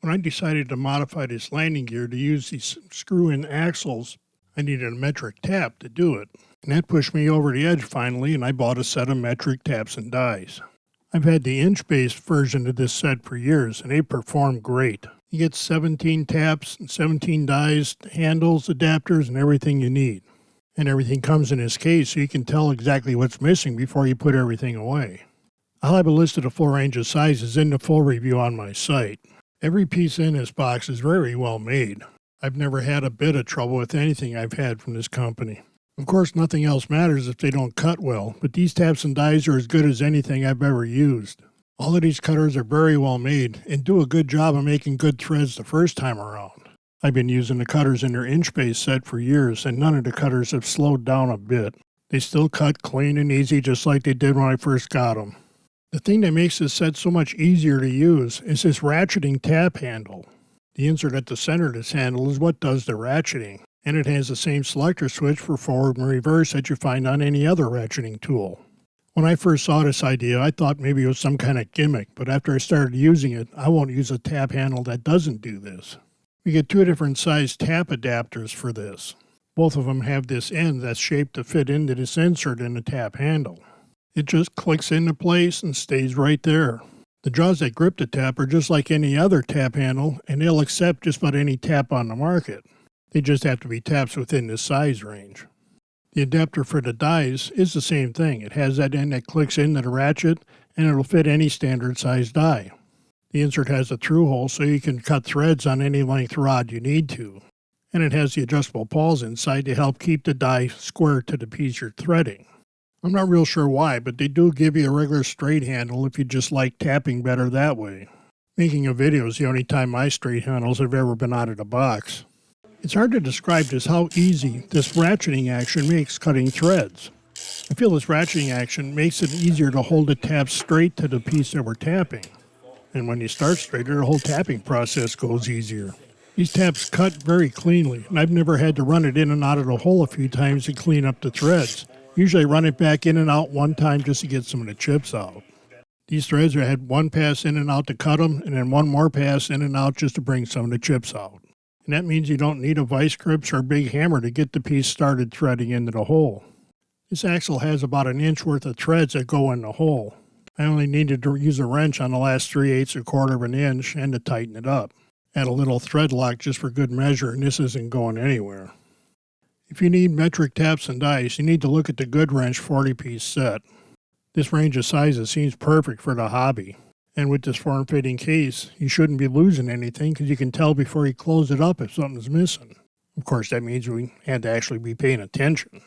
When I decided to modify this landing gear to use these screw-in axles, I needed a metric tap to do it. And that pushed me over the edge finally, and I bought a set of metric taps and dies. I've had the inch-based version of this set for years, and they perform great. You get 17 taps and 17 dies, handles, adapters, and everything you need. And everything comes in this case so you can tell exactly what's missing before you put everything away. I'll have a list of the full range of sizes in the full review on my site. Every piece in this box is very well made. I've never had a bit of trouble with anything I've had from this company. Of course, nothing else matters if they don't cut well, but these taps and dies are as good as anything I've ever used. All of these cutters are very well made and do a good job of making good threads the first time around. I've been using the cutters in their inch-based set for years, and none of the cutters have slowed down a bit. They still cut clean and easy just like they did when I first got them. The thing that makes this set so much easier to use is this ratcheting tap handle. The insert at the center of this handle is what does the ratcheting, and it has the same selector switch for forward and reverse that you find on any other ratcheting tool. When I first saw this idea, I thought maybe it was some kind of gimmick, but after I started using it, I won't use a tap handle that doesn't do this. We get two different size tap adapters for this. Both of them have this end that's shaped to fit into this insert in the tap handle. It just clicks into place and stays right there. The jaws that grip the tap are just like any other tap handle, and they'll accept just about any tap on the market. They just have to be taps within this size range. The adapter for the dies is the same thing. It has that end that clicks into the ratchet, and it'll fit any standard size die. The insert has a through hole so you can cut threads on any length rod you need to. And it has the adjustable pawls inside to help keep the die square to the piece you're threading. I'm not real sure why, but they do give you a regular straight handle if you just like tapping better that way. Making a video is the only time my straight handles have ever been out of the box. It's hard to describe just how easy this ratcheting action makes cutting threads. I feel this ratcheting action makes it easier to hold the tap straight to the piece that we're tapping. And when you start straighter, the whole tapping process goes easier. These taps cut very cleanly, and I've never had to run it in and out of the hole a few times to clean up the threads. Usually I run it back in and out one time just to get some of the chips out. These threads I had one pass in and out to cut them, and then one more pass in and out just to bring some of the chips out. And that means you don't need a vice grips or a big hammer to get the piece started threading into the hole. This axle has about an inch worth of threads that go in the hole. I only needed to use a wrench on the last 3/8 a quarter of an inch and to tighten it up. Add a little thread lock just for good measure, and this isn't going anywhere. If you need metric taps and dies, you need to look at the Gearwrench 40-piece set. This range of sizes seems perfect for the hobby. And with this form-fitting case, you shouldn't be losing anything because you can tell before you close it up if something's missing. Of course, that means we had to actually be paying attention.